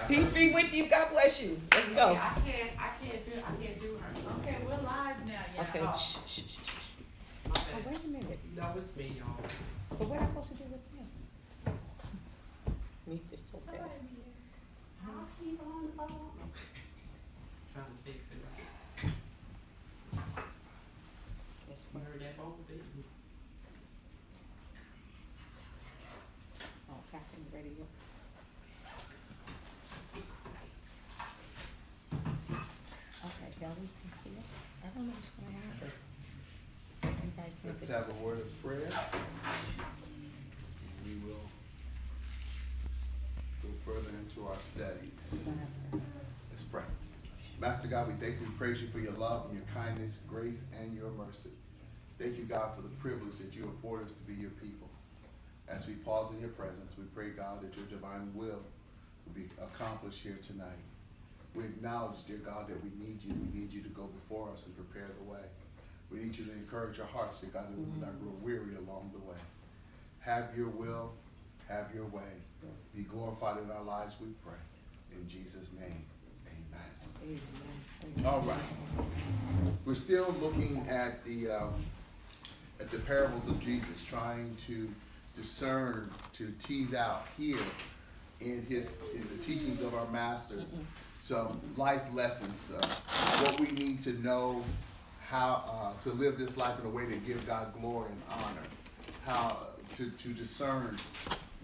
Peace be with you. God bless you. Let's go. I can't do her. Okay, we're live now, y'all. Okay. Oh. Shh, shh, shh, shh. My Oh, bad. wait a minute. No, it's me, y'all. But what am I supposed to do with him? Meet this okay. I'll keep on the phone. Trying to fix it right. Yes, You heard that vocal, didn't you? oh, Pastor, you ready yet? Okay, y'all listen, see it? I don't know what's going on, but you guys make Let's it. have a word of prayer. We will go further into our studies. Let's pray. Master God, we thank you, we praise you for your love and your kindness, grace, and your mercy. Thank you, God, for the privilege that you afford us to be your people. As we pause in your presence, we pray, God, that your divine will be accomplished here tonight. We acknowledge, dear God, that we need you. We need you to go before us and prepare the way. We need you to encourage our hearts, dear God, that we will not grow weary along the way. Have your will, have your way. Be glorified in our lives, we pray. In Jesus' name, amen. Amen. All right. We're still looking at the parables of Jesus, trying to discern, to tease out here in the teachings of our Master some life lessons, what we need to know, how to live this life in a way that give God glory and honor, how to discern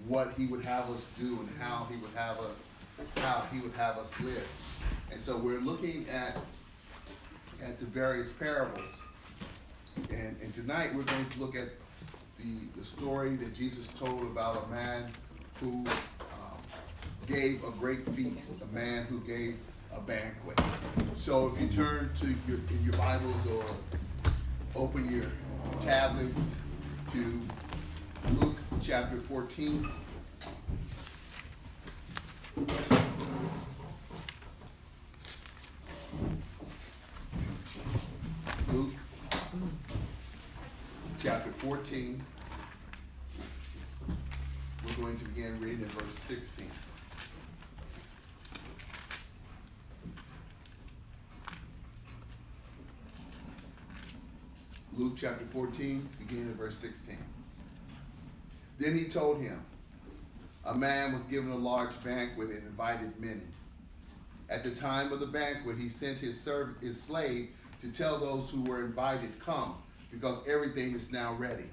what He would have us do and how He would have us live. And so we're looking at the various parables, and tonight we're going to look at the story that Jesus told about a man who gave a great feast, a man who gave a banquet. So if you turn to in your Bibles or open your tablets to Luke chapter 14. Luke chapter 14. We're going to begin reading in verse 16. Luke chapter 14, beginning in verse 16. Then he told him, a man was given a large banquet and invited many. At the time of the banquet, he sent his slave to tell those who were invited, come, because everything is now ready.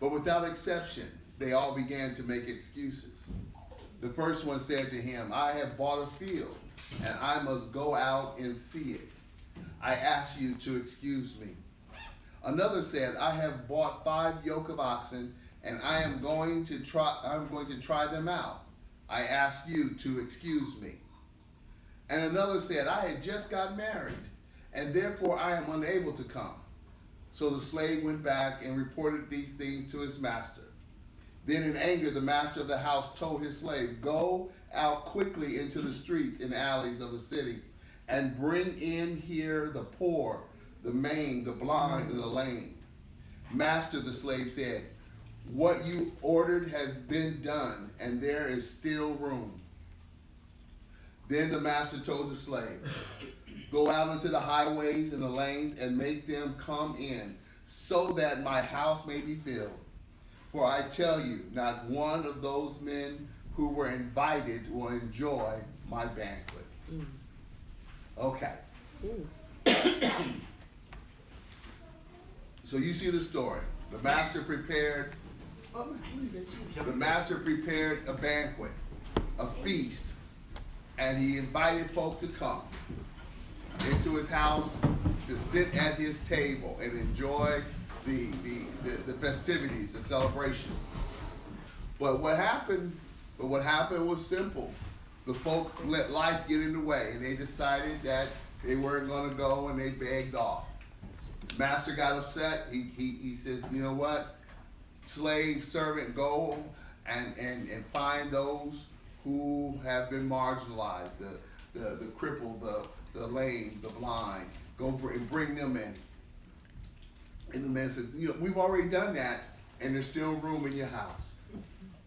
But without exception, they all began to make excuses. The first one said to him, I have bought a field, and I must go out and see it. I ask you to excuse me. Another said, I have bought 5 yoke of oxen, and I am going to try them out. I ask you to excuse me. And another said, I had just got married, and therefore I am unable to come. So the slave went back and reported these things to his master. Then in anger, the master of the house told his slave, go out quickly into the streets and alleys of the city, and bring in here the poor, the maimed, the blind, and the lame. Master, the slave said, what you ordered has been done, and there is still room. Then the master told the slave, go out into the highways and the lanes and make them come in, so that my house may be filled. For I tell you, not one of those men who were invited will enjoy my banquet. Okay. So you see the story. The master prepared a banquet, a feast, and he invited folk to come into his house to sit at his table and enjoy the festivities, the celebration. But what happened was simple. The folk let life get in the way, and they decided that they weren't going to go, and they begged off. Master got upset. He says, you know what? Slave, servant, go and find those who have been marginalized, the crippled, the lame, the blind. Go bring them in. And the man says, you know, we've already done that, and there's still room in your house.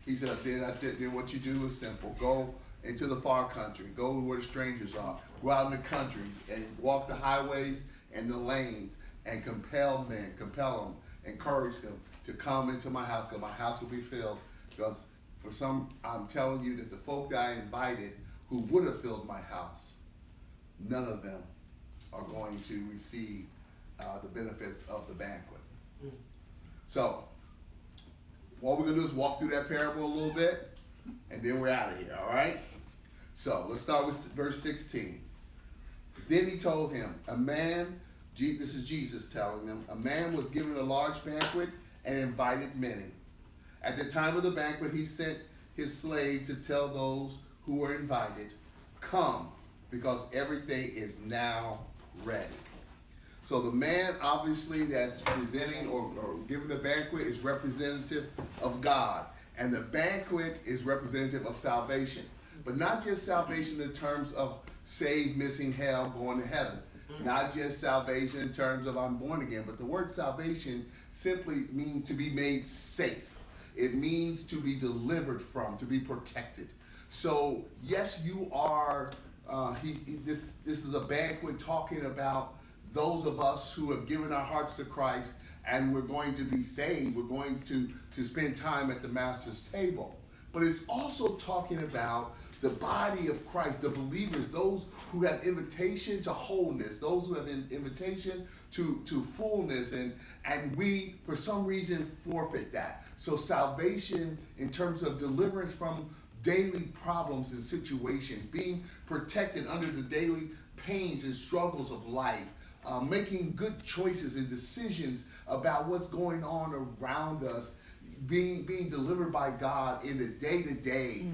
He said, then what you do is simple. Go into the far country. Go where the strangers are. Go out in the country and walk the highways and the lanes and compel them, encourage them to come into my house, because my house will be filled. Because for some, I'm telling you that the folk that I invited who would have filled my house, none of them are going to receive the benefits of the banquet. So, what we're going to do is walk through that parable a little bit, and then we're out of here, all right? So, let's start with verse 16. Then he told him, this is Jesus telling them, a man was given a large banquet and invited many. At the time of the banquet, he sent his slave to tell those who were invited, come, because everything is now ready. So the man, obviously, that's presenting or giving the banquet is representative of God. And the banquet is representative of salvation. But not just salvation in terms of saved, missing hell, going to heaven. Not just salvation in terms of I'm born again. But the word salvation simply means to be made safe. It means to be delivered from, to be protected. So, yes, you are, this is a banquet talking about those of us who have given our hearts to Christ, and we're going to be saved. We're going to spend time at the Master's table. But it's also talking about the body of Christ, the believers, those who have invitation to wholeness, those who have an invitation to fullness, and we, for some reason, forfeit that. So salvation in terms of deliverance from daily problems and situations, being protected under the daily pains and struggles of life, making good choices and decisions about what's going on around us, being delivered by God in the day-to-day,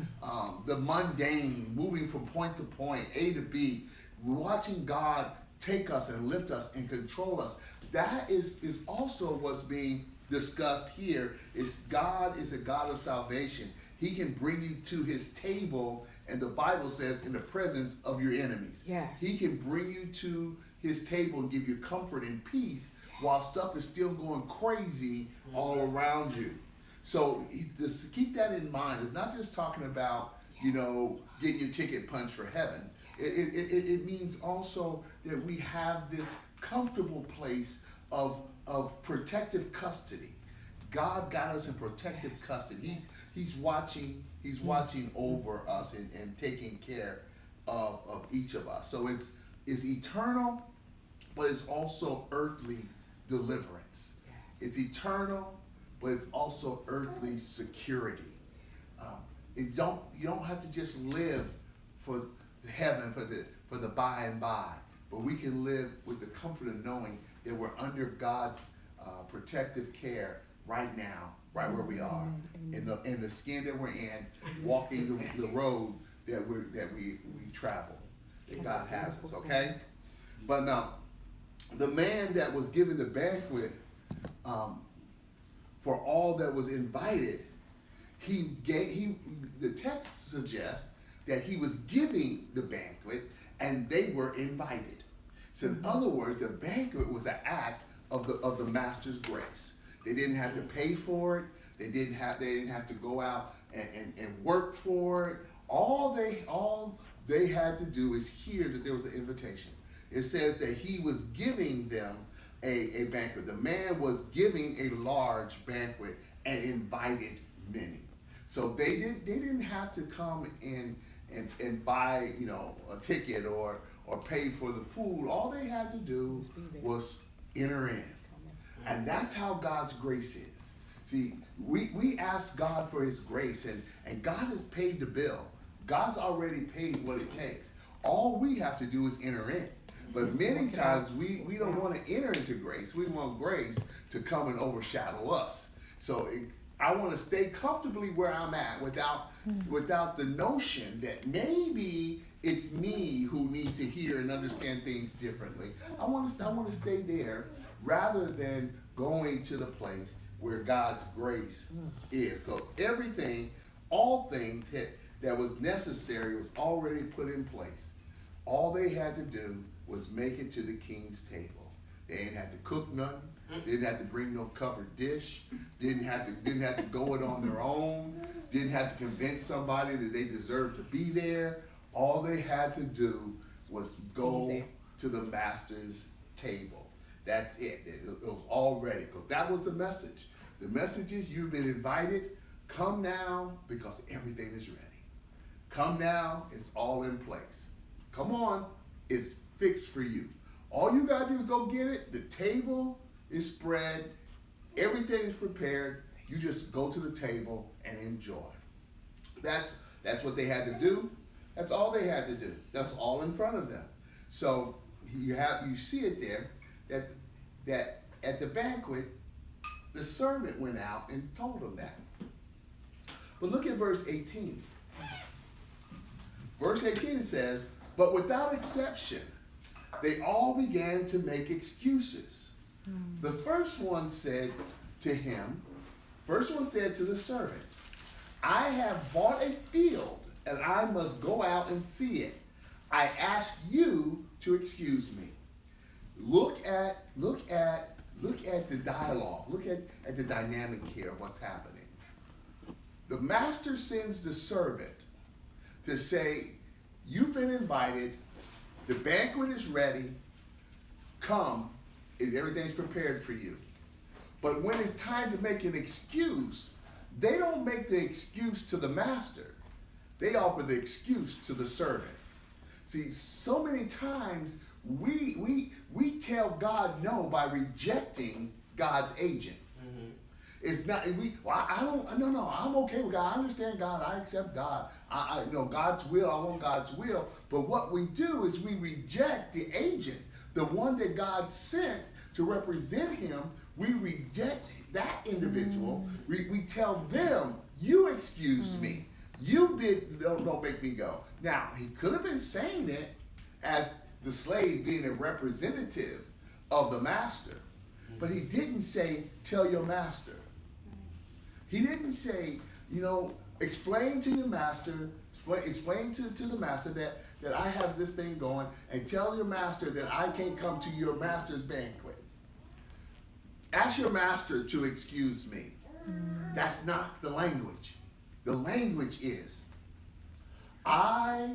the mundane, moving from point to point, A to B, watching God take us and lift us and control us. That is also what's being discussed here. Is God is a God of salvation. He can bring you to his table, and the Bible says, in the presence of your enemies. Yes. He can bring you to his table and give you comfort and peace while stuff is still going crazy all around you. So just keep that in mind. It's not just talking about, getting your ticket punched for heaven. It means also that we have this comfortable place of protective custody. God got us in protective custody. He's watching over us and taking care of each of us. So it's eternal, but it's also earthly deliverance. It's eternal, but it's also earthly security. You don't have to just live for heaven, for the by and by, but we can live with the comfort of knowing that we're under God's protective care right now, right where we are, in the skin that we're in, walking the road that we travel, that God has us. Okay, but now the man that was given the banquet for all that was invited, the text suggests that he was giving the banquet and they were invited. So in other words, the banquet was an act of the master's grace. They didn't have to pay for it. They didn't have to go out and work for it. All they had to do is hear that there was an invitation. It says that he was giving them a banquet. The man was giving a large banquet and invited many. So they didn't have to come in and buy a ticket or pay for the food. All they had to do was enter in. And that's how God's grace is. See, we ask God for his grace, and God has paid the bill. God's already paid what it takes. All we have to do is enter in. But many times we don't want to enter into grace. We want grace to come and overshadow us. So I want to stay comfortably where I'm at without the notion that maybe it's me who need to hear and understand things differently. I want to stay there rather than going to the place where God's grace is. So all things that was necessary was already put in place. All they had to do was make it to the king's table. They ain't had to cook nothing. Didn't have to bring no covered dish. Didn't have to go it on their own. Didn't have to convince somebody that they deserved to be there. All they had to do was go to the master's table. That's it. It was all ready, because that was the message. The message is, you've been invited. Come now, because everything is ready. Come now, it's all in place. Come on, it's fixed for you. All you gotta do is go get it. The table is spread. Everything is prepared. You just go to the table and enjoy. That's what they had to do. That's all they had to do. That's all in front of them. So you see it there that at the banquet, the servant went out and told them that. But look at verse 18. Verse 18 says, but without exception, they all began to make excuses. The first one said to the servant, I have bought a field and I must go out and see it. I ask you to excuse me. Look at the dialogue. Look at the dynamic here of what's happening. The master sends the servant to say, you've been invited, the banquet is ready, come, everything's prepared for you. But when it's time to make an excuse, they don't make the excuse to the master. They offer the excuse to the servant. See, so many times we tell God no by rejecting God's agent. It's not, I'm okay with God. I understand God. I accept God. I God's will. I want God's will. But what we do is we reject the agent, the one that God sent to represent him. We reject that individual. We tell them, you excuse me. You don't make me go. Now, he could have been saying it as the slave being a representative of the master. But he didn't say, tell your master. He didn't say, explain to your master, explain to the master that I have this thing going, and tell your master that I can't come to your master's banquet. Ask your master to excuse me. That's not the language. The language is, I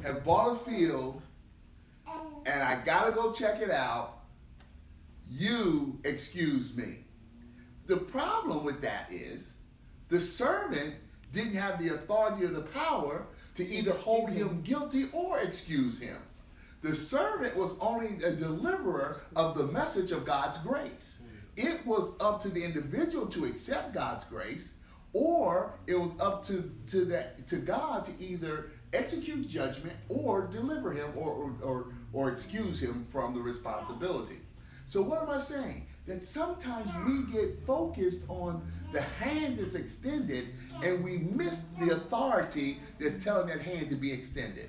have bought a field and I gotta go check it out. You excuse me. The problem with that is the servant didn't have the authority or the power to either hold him guilty or excuse him. The servant was only a deliverer of the message of God's grace. It was up to the individual to accept God's grace, or it was up to God to either execute judgment or deliver him or excuse him from the responsibility. So what am I saying? That sometimes we get focused on the hand that's extended and we miss the authority that's telling that hand to be extended.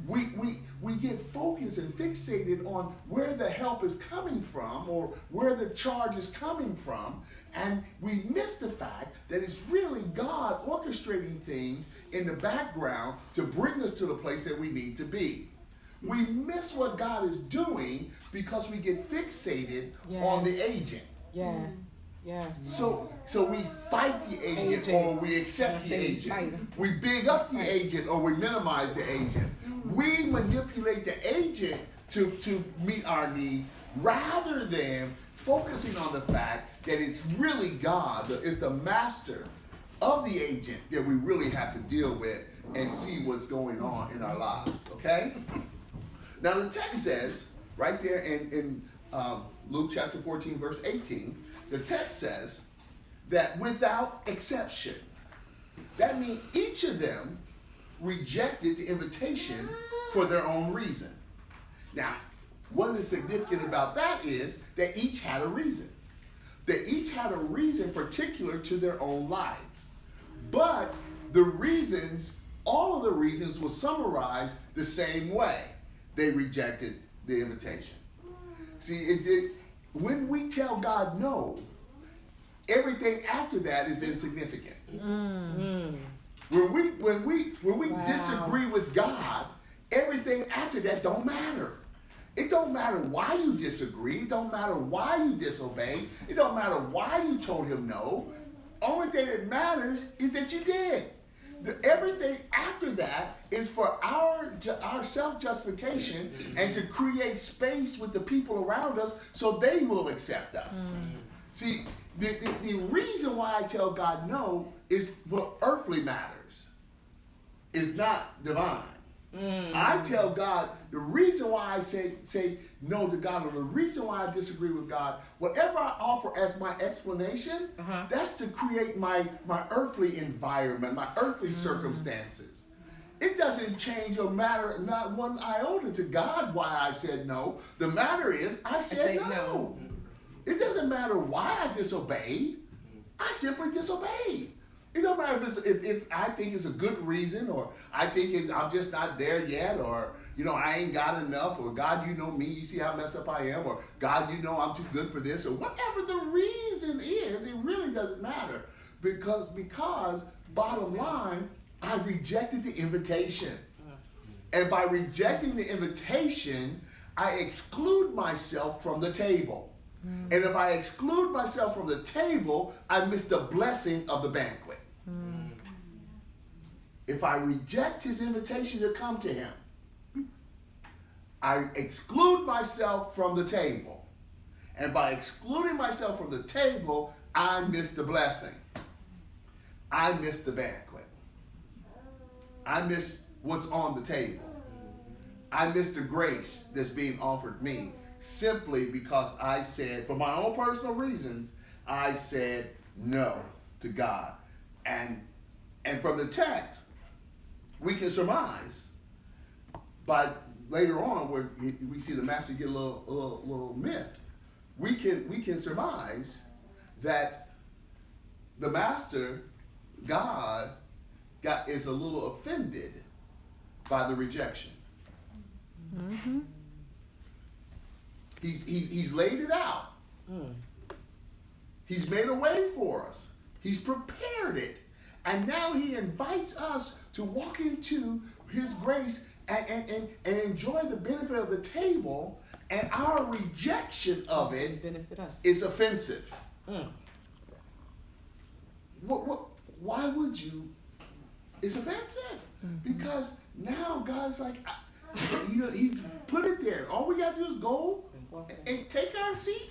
We get focused and fixated on where the help is coming from or where the charge is coming from, and we miss the fact that it's really God orchestrating things in the background to bring us to the place that we need to be. We miss what God is doing because we get fixated on the agent. Yes. Yes. So we fight the agent or we accept the agent. We big up the agent or we minimize the agent. We manipulate the agent to meet our needs rather than focusing on the fact that it's really God, it's the master of the agent that we really have to deal with and see what's going on in our lives, okay? Now the text says, right there in Luke chapter 14, verse 18, the text says that without exception. That means each of them rejected the invitation for their own reason. Now, what is significant about that is that each had a reason. They each had a reason particular to their own lives. But the reasons, all of the reasons were summarized the same way. They rejected the invitation. See, when we tell God no, everything after that is insignificant. When we disagree with God, everything after that don't matter. It don't matter why you disagree. It don't matter why you disobey. It don't matter why you told him no. Only thing that matters is that you did. Everything after that is for our self-justification and to create space with the people around us so they will accept us. See, the reason why I tell God no is for earthly matters. It's not divine. I tell God the reason why I say no to God, or the reason why I disagree with God, whatever I offer as my explanation, that's to create my earthly environment, my earthly circumstances. It doesn't change or matter not one iota to God why I said no. The matter is I said no. It doesn't matter why I disobeyed. I simply disobeyed. It don't matter if I think it's a good reason, or I think I'm just not there yet, or I ain't got enough, or God, you know me, you see how messed up I am, or God, you know I'm too good for this, or whatever the reason is, it really doesn't matter. Because bottom line, I rejected the invitation. And by rejecting the invitation, I exclude myself from the table. And if I exclude myself from the table, I miss the blessing of the banquet. If I reject his invitation to come to him, I exclude myself from the table. And by excluding myself from the table, I miss the blessing. I miss the banquet. I miss what's on the table. I miss the grace that's being offered me simply because I said, for my own personal reasons, I said no to God. And from the text, we can surmise, but later on, where we see the master get a little miffed, we can surmise that the master, God, is a little offended by the rejection. Mm-hmm. He's laid it out. He's made a way for us. He's prepared it. And now he invites us to walk into his grace and enjoy the benefit of the table, and our rejection of it is offensive. Why would you? It's offensive. Because now God's like, he put it there. All we got to do is go and take our seat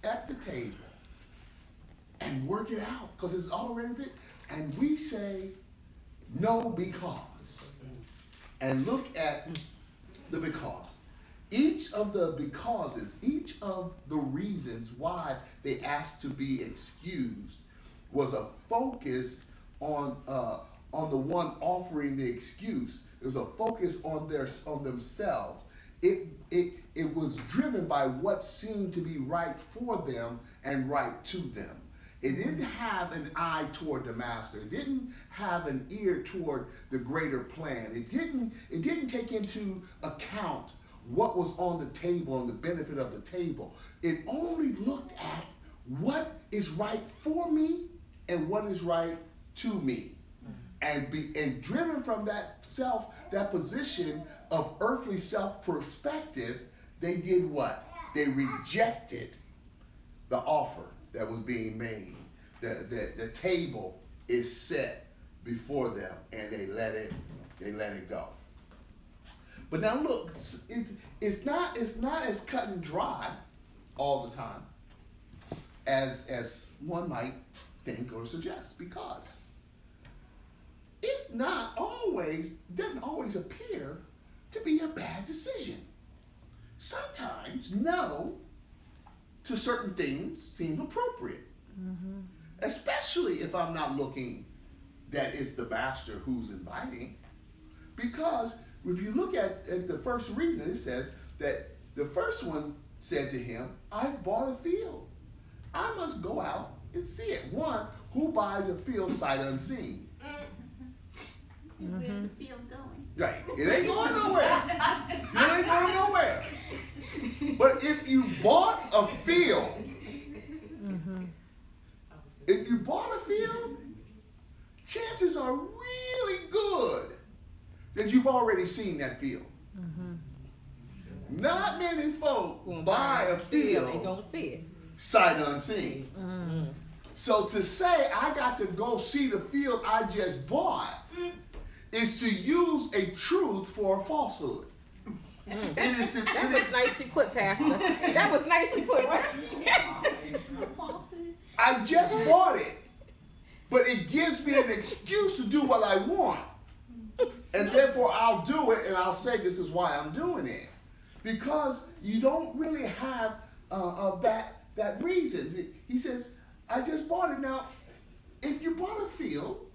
at the table and work it out, because it's already been. And we say no because. And look at the because. Each of the becauses, each of the reasons why they asked to be excused was a focus on the one offering the excuse. It was a focus on themselves. It was driven by what seemed to be right for them and right to them. It didn't have an eye toward the master. It didn't have an ear toward the greater plan. It didn't take into account what was on the table and the benefit of the table. It only looked at what is right for me and what is right to me. And driven from that position of earthly self-perspective, they did what? They rejected the offer that was being made. The table is set before them, and they let it go. But now look, it's not as cut and dry all the time as one might think or suggest, because doesn't always appear to be a bad decision. Sometimes no to certain things seem appropriate. Especially if I'm not looking that it's the master who's inviting. Because if you look at the first reason, it says that the first one said to him, I've bought a field. I must go out and see it. One, who buys a field sight unseen? Where's the field going? Right. It ain't going nowhere. It ain't going nowhere. But if you bought a field, chances are really good that you've already seen that field. Not many folk Gonna buy a They field gonna see it. sight unseen. Mm-hmm. So to say I got to go see the field I just bought is to use a truth for a falsehood. It is to, That was nicely put, Pastor. That was nicely put, right? I just bought it, but it gives me an excuse to do what I want. And therefore I'll do it, and I'll say this is why I'm doing it. Because you don't really have that reason. He says, I just bought it. Now, if you bought a field,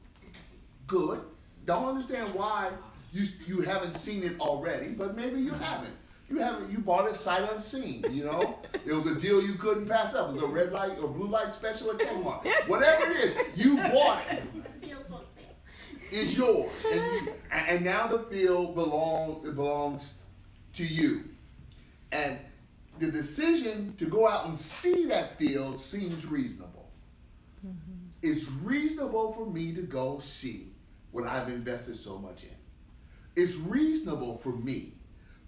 good. Don't understand why you haven't seen it already, but maybe you haven't. You bought it sight unseen, you know? It was a deal you couldn't pass up. It was a red light or blue light special at Kmart. Whatever it is, you bought it. It's yours. And now the field belongs to you. And the decision to go out and see that field seems reasonable. Mm-hmm. It's reasonable for me to go see what I've invested so much in. It's reasonable for me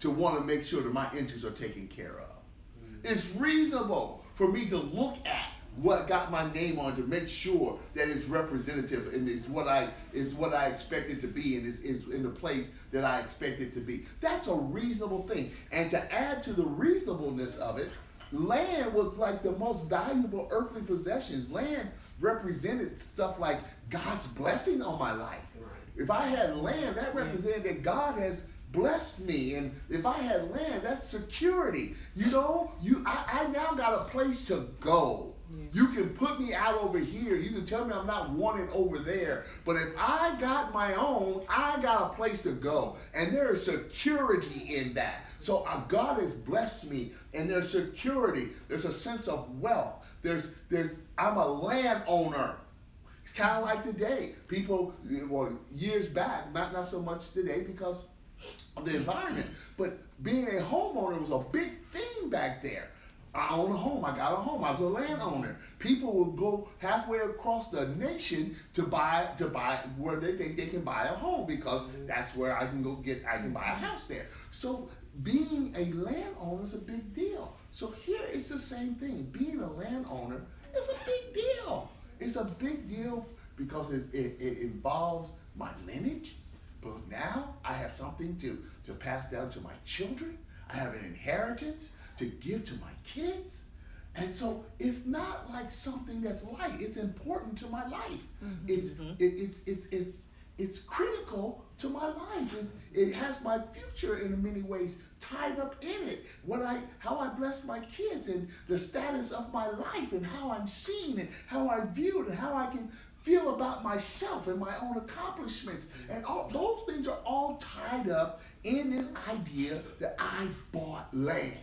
to want to make sure that my interests are taken care of. Mm-hmm. It's reasonable for me to look at what got my name on to make sure that it's representative and it's what I expect it to be and is in the place that I expect it to be. That's a reasonable thing. And to add to the reasonableness of it, land was like the most valuable earthly possessions. Land represented stuff like God's blessing on my life. If I had land, that represented that God has blessed me, and if I had land, that's security. You know, I now got a place to go. You can put me out over here. You can tell me I'm not wanted over there. But if I got my own, I got a place to go. And there is security in that. So God has blessed me, and there's security. There's a sense of wealth. I'm a landowner. It's kind of like today. People, well, years back, not so much today because of the environment, but being a homeowner was a big thing back there. I own a home. I got a home. I was a landowner. People will go halfway across the nation to buy where they think they can buy a home because that's where I can buy a house there. So being a landowner is a big deal. So here it's the same thing. Being a landowner is a big deal. It's a big deal because it involves my lineage. But now I have something to pass down to my children. I have an inheritance to give to my kids. And so it's not like something that's light. It's important to my life. Mm-hmm. It's critical to my life. It has my future in many ways tied up in it. How I bless my kids and the status of my life and how I'm seen and how I'm viewed and how I can feel about myself and my own accomplishments. And all those things are all tied up in this idea that I bought land.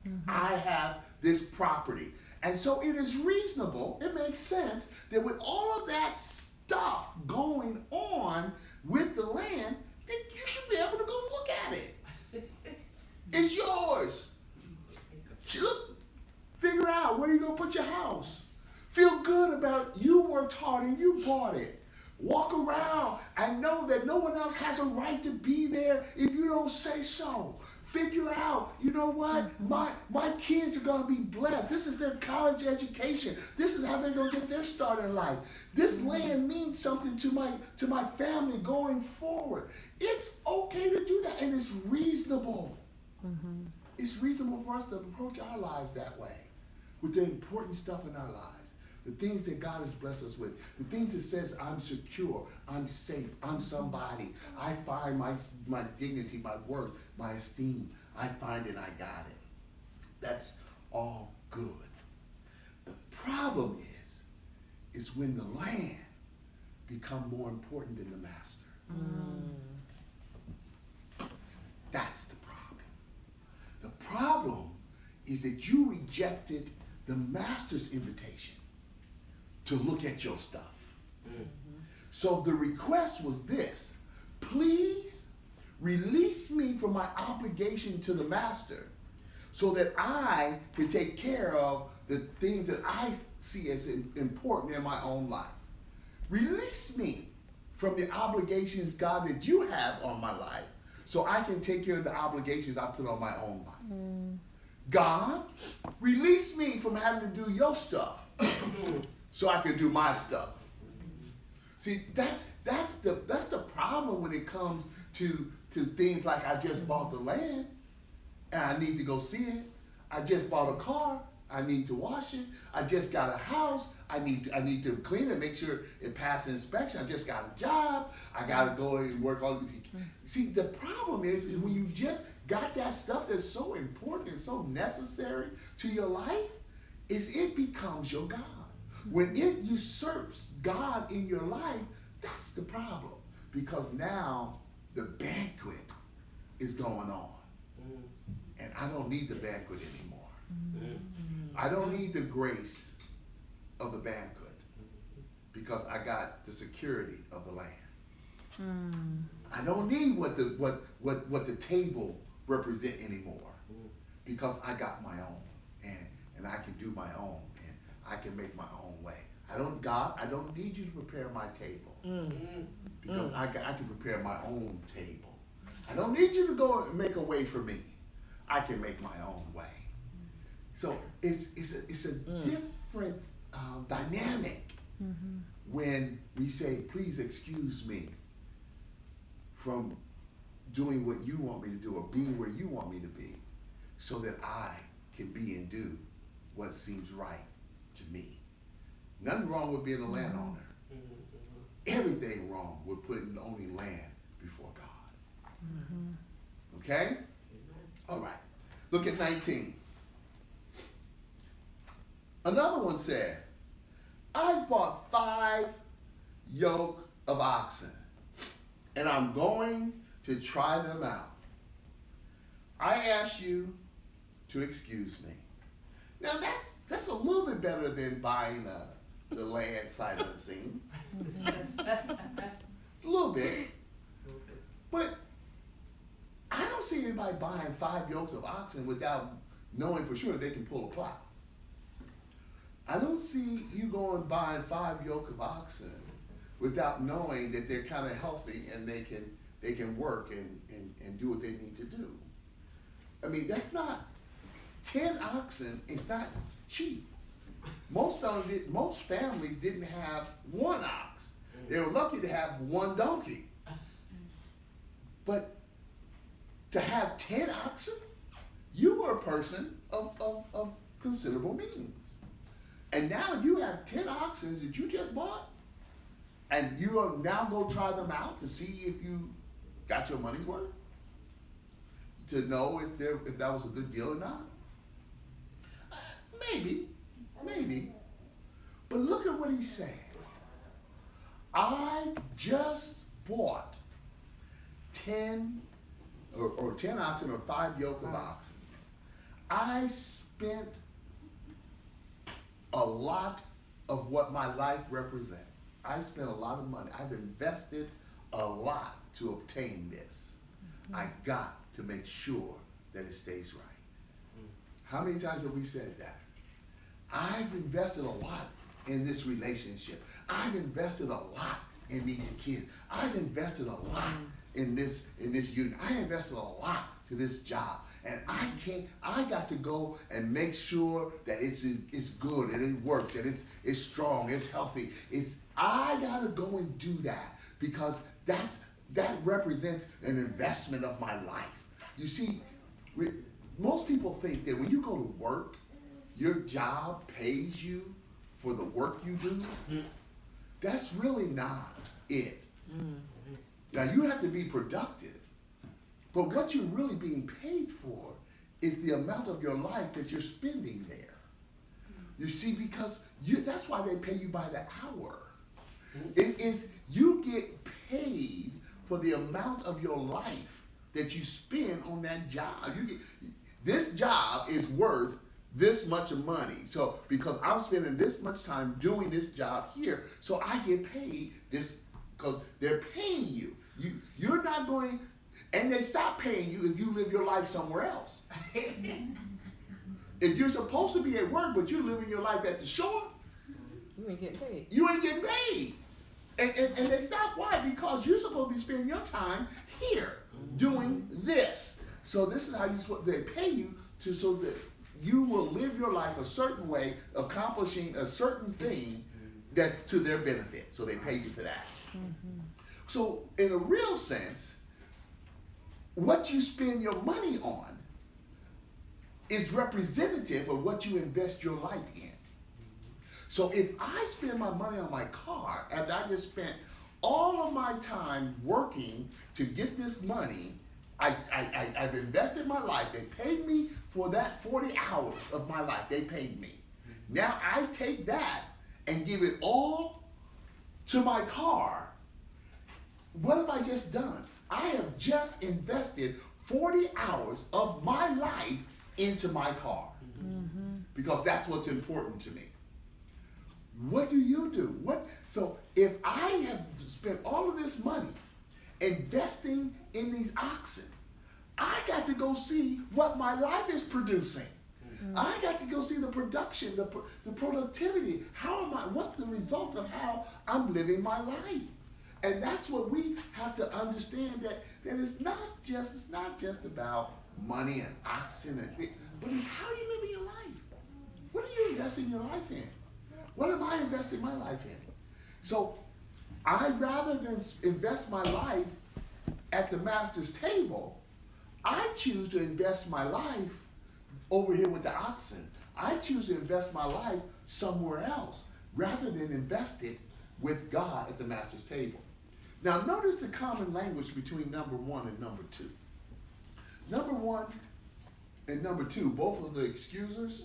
Mm-hmm. I have this property. And so it is reasonable, it makes sense, that with all of that stuff going on with the land, that you should be able to go look at it. It's yours. Look, figure out where you're going to put your house. Feel good about you worked hard and you bought it. Walk around and know that no one else has a right to be there if you don't say so. Figure out, you know what? My kids are going to be blessed. This is their college education. This is how they're going to get their start in life. This land means something to my family going forward. It's okay to do that, and it's reasonable. Mm-hmm. It's reasonable for us to approach our lives that way, with the important stuff in our lives, the things that God has blessed us with, the things that says I'm secure, I'm safe, I'm somebody. I find my dignity, my worth, my esteem. I find it, I got it. That's all good. The problem is when the land become more important than the master. That's the problem. The problem is that you rejected the master's invitation to look at your stuff. Mm-hmm. So the request was this: please release me from my obligation to the master so that I can take care of the things that I see as important in my own life. Release me from the obligations, God, that you have on my life so I can take care of the obligations I put on my own life. God, release me from having to do your stuff so I can do my stuff. See, that's the problem when it comes to things like I just bought the land and I need to go see it. I just bought a car. I need to wash it. I just got a house. I need to clean it, make sure it passes inspection. I just got a job. I got to go and work all. See, the problem is when you just got that stuff that's so important and so necessary to your life, is it becomes your God. When it usurps God in your life, that's the problem. Because now the banquet is going on. And I don't need the banquet anymore. I don't need the grace of the banquet because I got the security of the land. I don't need what the table represent anymore because I got my own and I can do my own and I can make my own way. I don't need you to prepare my table because I can prepare my own table. I don't need you to go and make a way for me. I can make my own way. So it's a different dynamic when we say, please excuse me from doing what you want me to do or being where you want me to be so that I can be and do what seems right to me. Nothing wrong with being a landowner. Everything wrong with putting owning land before God. Okay? All right. Look at 19. Another one said, I've bought 5 yoke of oxen, and I'm going to try them out. I ask you to excuse me. Now that's a little bit better than buying the land sight unseen. It's a little bit. But I don't see anybody buying 5 yokes of oxen without knowing for sure they can pull a plow. I don't see you going buying 5 yoke of oxen without knowing that they're kind of healthy and they can work and do what they need to do. I mean, that's not 10 oxen is not cheap. Most families didn't have 1 ox. They were lucky to have 1 donkey. But to have 10 oxen, you were a person of considerable means. And now you have 10 oxen that you just bought, and you are now go try them out to see if you got your money's worth, to know if that was a good deal or not. Maybe. But look at what he said. I just bought 10 oxen or 5 yoke of oxen. I spent a lot of what my life represents. I spent a lot of money. I've invested a lot to obtain this. I got to make sure that it stays right. How many times have we said that? I've invested a lot in this relationship. I've invested a lot in these kids. I've invested a lot in this union. I invested a lot to this job. And I got to go and make sure that it's good and it works and it's strong, it's healthy. I got to go and do that because that represents an investment of my life. You see, most people think that when you go to work, your job pays you for the work you do. That's really not it. Now, you have to be productive. But what you're really being paid for is the amount of your life that you're spending there. You see, because that's why they pay you by the hour. It is you get paid for the amount of your life that you spend on that job. This job is worth this much of money. So because I'm spending this much time doing this job here, so I get paid this because they're paying you. You're not going. And they stop paying you if you live your life somewhere else. If you're supposed to be at work, but you're living your life at the shore, you ain't getting paid. You ain't getting paid. And they stop. Why? Because you're supposed to be spending your time here doing So this is how they pay you so that you will live your life a certain way, accomplishing a certain thing that's to their benefit. So they pay you for that. So in a real sense, what you spend your money on is representative of what you invest your life in. So if I spend my money on my car, after I just spent all of my time working to get this money, I've invested my life. They paid me for that 40 hours of my life. They paid me. Now I take that and give it all to my car. What have I just done? I have just invested 40 hours of my life into my car. Because that's what's important to me. What do you do? So if I have spent all of this money investing in these oxen, I got to go see what my life is producing. I got to go see the production, the productivity. What's the result of how I'm living my life? And that's what we have to understand, that it's not just about money and oxen and things, but it's how you living your life. What are you investing your life in? What am I investing my life in? So rather than invest my life at the master's table, I choose to invest my life over here with the oxen. I choose to invest my life somewhere else rather than invest it with God at the master's table. Now notice the common language between number 1 and number 2. Number 1 and number 2, both of the excusers.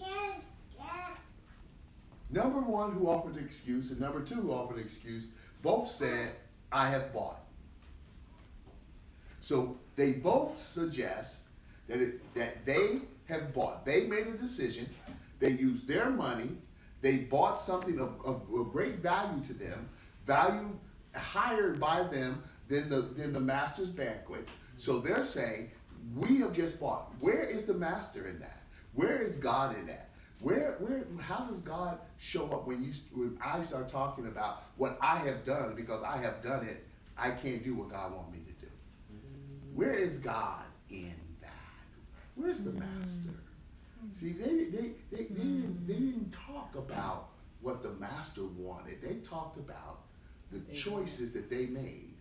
Number 1 who offered the excuse and number 2 who offered the excuse both said, I have bought. So they both suggest that they have bought. They made a decision. They used their money. They bought something of great value to them, value higher by them than the master's banquet. So they're saying, we have just bought. Where is the master in that? Where is God in that? How does God show up when I start talking about what I have done? Because I have done it, I can't do what God wants me to do. Where is God in that? Where's the master? See, they didn't talk about what the master wanted. They talked about the choices that they made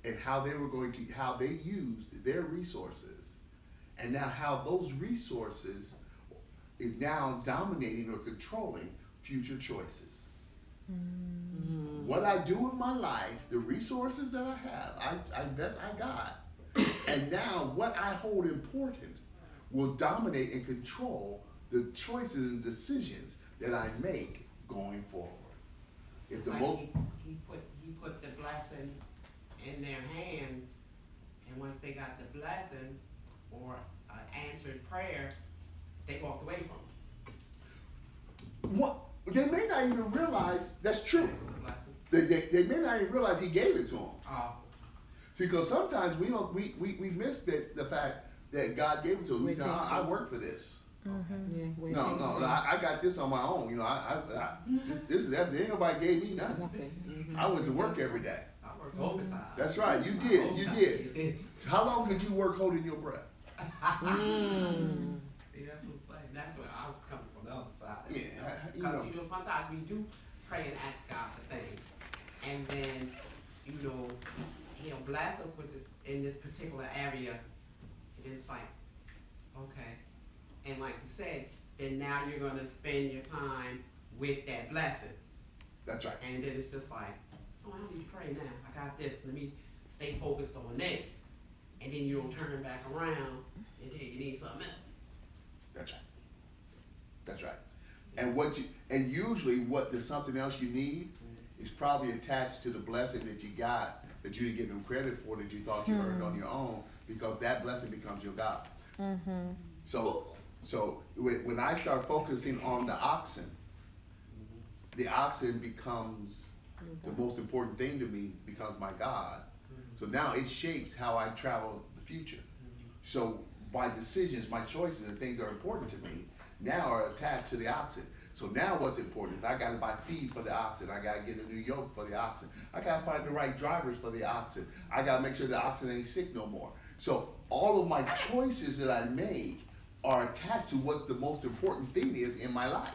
and how they used their resources, and now how those resources is now dominating or controlling future choices. What I do with my life, the resources that I have, I got. And now what I hold important will dominate and control the choices and decisions that I make going forward. If he put the blessing in their hands, and once they got the blessing or answered prayer, they walked away from it. What they may not even realize that's true. They may not even realize he gave it to them. See, because sometimes we miss the fact that God gave it to us. We say, I work for this. No, I got this on my own. You know, this is that. Ain't nobody gave me nothing. I went to work every day. I worked overtime. That's right. You did. You did. How long could you work holding your breath? See, that's what I'm saying. That's where I was coming from, the other side. Yeah, Because you know, sometimes we do pray and ask God for things, and then He'll bless us with this in this particular area, and it's like, okay, and like you said, then now you're gonna spend your time with that blessing. That's right. And then it's just like, oh, I don't need to pray now. I got this. Let me stay focused on this. And then you don't turn back around and then you need something else. That's right. That's right. And usually there's something else you need is probably attached to the blessing that you got that you didn't give him credit for, that you thought you earned on your own, because that blessing becomes your God. So when I start focusing on the oxen becomes the most important thing to me, becomes my God. So now it shapes how I travel the future. So my decisions, my choices, and things that are important to me now are attached to the oxen. So now what's important is I gotta buy feed for the oxen. I gotta get a new yoke for the oxen. I gotta find the right drivers for the oxen. I gotta make sure the oxen ain't sick no more. So all of my choices that I make are attached to what the most important thing is in my life.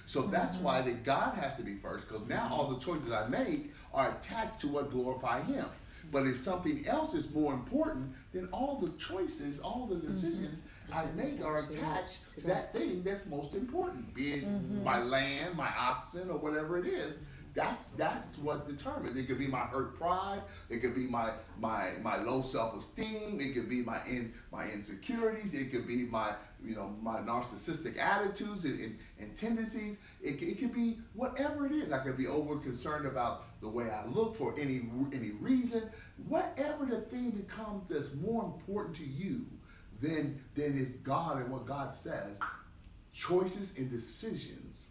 So that's why that God has to be first, because now all the choices I make are attached to what glorify Him. But if something else is more important, then all the choices, all the decisions I make are attached to that thing that's most important, be it my land, my oxen, or whatever it is. That's what determines. It could be my hurt pride. It could be my low self-esteem. It could be my insecurities. It could be my my narcissistic attitudes and tendencies. It could be whatever it is. I could be over concerned about the way I look for any reason. Whatever the thing becomes that's more important to you than is God and what God says. Choices and decisions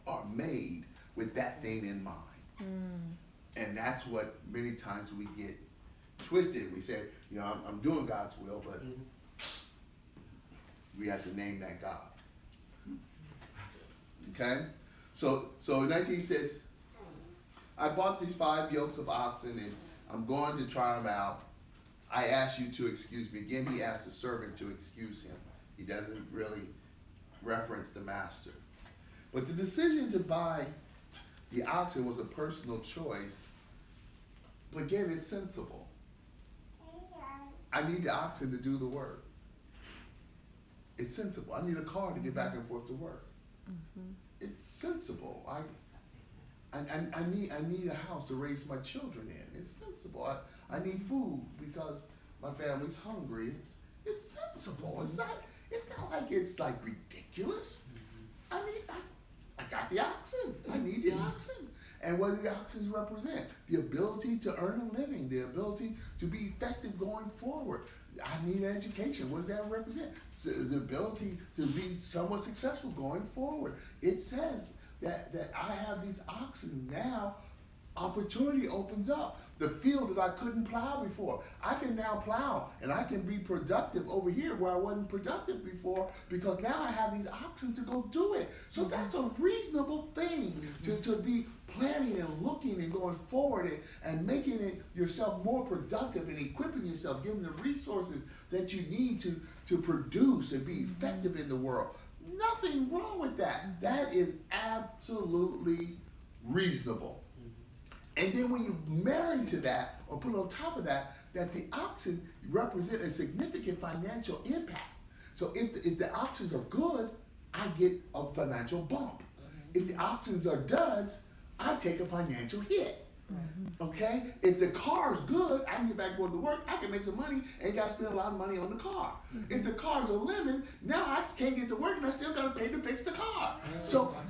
are made with that thing in mind. And that's what many times we get twisted. We say, I'm doing God's will, but we have to name that God. Okay? So in 19 says, I bought these 5 yokes of oxen and I'm going to try them out. I ask you to excuse me. Again, he asked the servant to excuse him. He doesn't really reference the master. But the decision to buy the oxen was a personal choice. But again, it's sensible. I need the oxen to do the work. It's sensible. I need a car to get back and forth to work. It's sensible. I need a house to raise my children in. It's sensible. I need food because my family's hungry. It's sensible. It's not like it's like ridiculous. I got the oxen. I need the oxen. And what do the oxen represent? The ability to earn a living, the ability to be effective going forward. I need an education. What does that represent? So the ability to be somewhat successful going forward. It says that I have these oxen now. Opportunity opens up. The field that I couldn't plow before, I can now plow, and I can be productive over here where I wasn't productive before because now I have these oxen to go do it. So that's a reasonable thing to be planning and looking and going forward and making it yourself more productive and equipping yourself, giving the resources that you need to produce and be effective in the world. Nothing wrong with that. That is absolutely reasonable. And then when you marry to that, or put on top of that, that the oxen represent a significant financial impact. So if the oxen are good, I get a financial bump. If the oxen are duds, I take a financial hit. Okay? If the car's good, I can get back going to work, I can make some money, and got to spend a lot of money on the car. If the car's a lemon, now I can't get to work and I still got to pay to fix the car. So I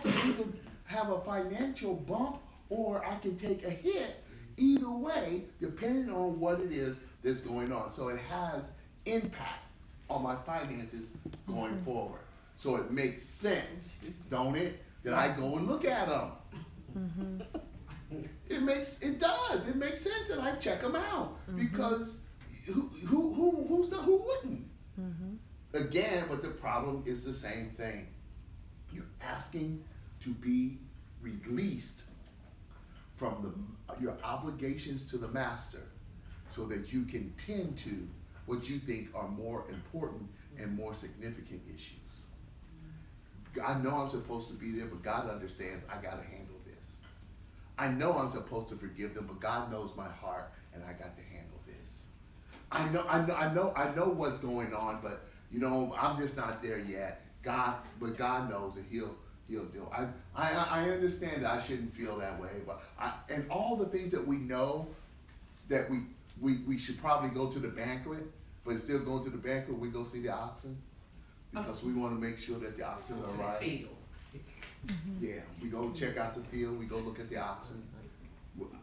can either have a financial bump or I can take a hit, either way, depending on what it is that's going on. So it has impact on my finances going forward. So it makes sense, don't it, that I go and look at them. It does. It makes sense that I check them out because who wouldn't? Again, but the problem is the same thing. You're asking to be released from your obligations to the master so that you can tend to what you think are more important and more significant issues. I know I'm supposed to be there, but God understands I got to handle this. I know I'm supposed to forgive them, but God knows my heart and I got to handle this. I know what's going on, but I'm just not there yet. But God knows and He'll do. I understand that I shouldn't feel that way, but and all the things that we know that we should probably go to the banquet, but instead of going to the banquet, we go see the oxen because we want to make sure that the oxen are right. Yeah, we go check out the field. We go look at the oxen.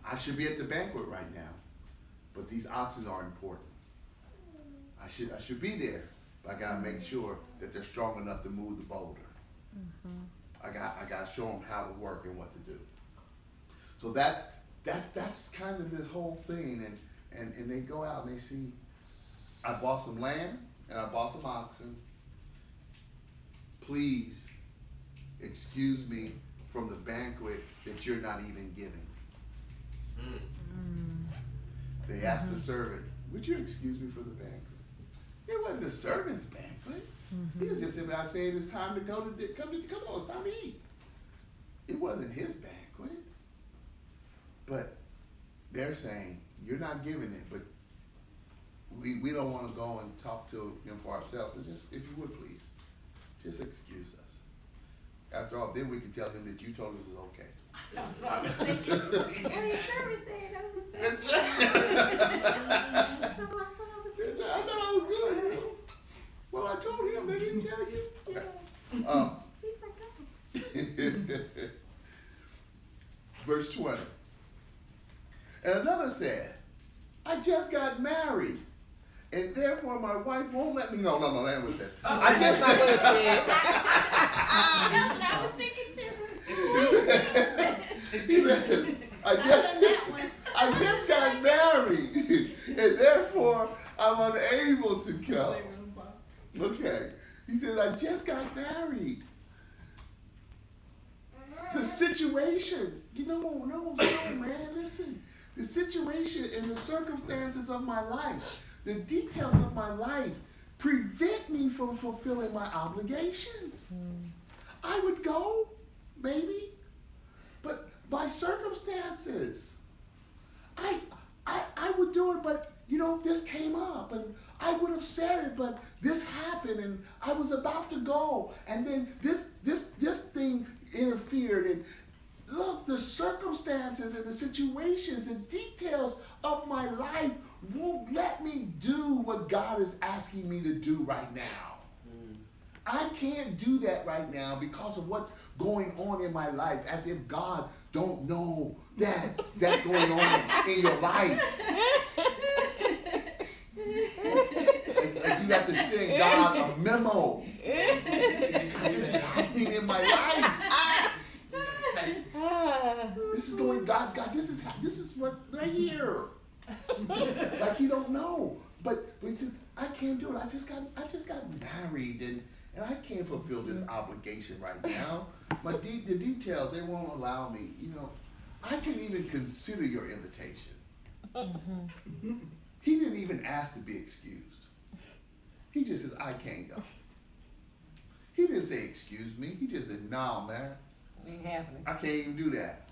I should be at the banquet right now, but these oxen are important. I should be there, but I gotta make sure that they're strong enough to move the boulder. I got to show them how to work and what to do. So that's kind of this whole thing, and they go out and they see, I bought some land and I bought some oxen. Please excuse me from the banquet that you're not even giving. They asked the servant, would you excuse me for the banquet? It wasn't the servant's banquet. He was just about saying it's time to go come on, it's time to eat. It wasn't his banquet. But they're saying, you're not giving it, but we don't want to go and talk to him for ourselves. So just, if you would please, just excuse us. After all, then we can tell him that you told us it's okay. Well, your service said that was That's right. So I thought I was That's right. I thought I was good. You know? Well, I told him, they didn't tell you. Okay. He's like, oh. Verse 20. And another said, I just got married, and therefore my wife won't let me. No, that ain't what it says. I just That's what I was thinking too. He said, I just got married, and therefore I'm unable to come. Okay. He says, I just got married. The situations, no, man, listen. The situation and the circumstances of my life, the details of my life prevent me from fulfilling my obligations. I would go, maybe, but my circumstances, I would do it, but this came up and I would have said it, but this happened and I was about to go and then this thing interfered. And look, the circumstances and the situations, the details of my life won't let me do what God is asking me to do right now. I can't do that right now because of what's going on in my life, as if God don't know that that's going on in your life. Like you have to send God a memo. God, this is happening in my life. This is going, God, this is what right here. Like you don't know, but he said, I can't do it. I just got married, and I can't fulfill this obligation right now. The details, they won't allow me. I can't even consider your invitation. He didn't even ask to be excused. He just says, I can't go. He didn't say, excuse me. He just said, nah, man. Ain't happening. I can't even do that.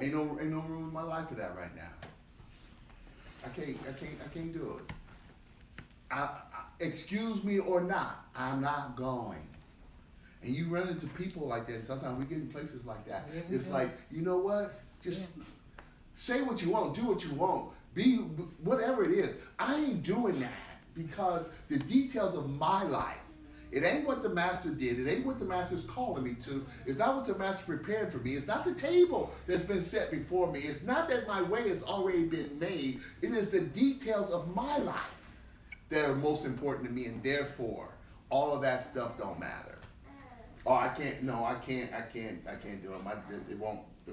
Ain't no room in my life for that right now. I can't do it. Excuse me or not, I'm not going. And you run into people like that, and sometimes we get in places like that. Yeah, it's do. like, you know what? Just say what you want, do what you want, be whatever it is. I ain't doing that because the details of my life, it ain't what the master did. It ain't what the master's calling me to. It's not what the master prepared for me. It's not the table that's been set before me. It's not that my way has already been made. It is the details of my life that are most important to me, and therefore all of that stuff don't matter. Oh, I can't do it. It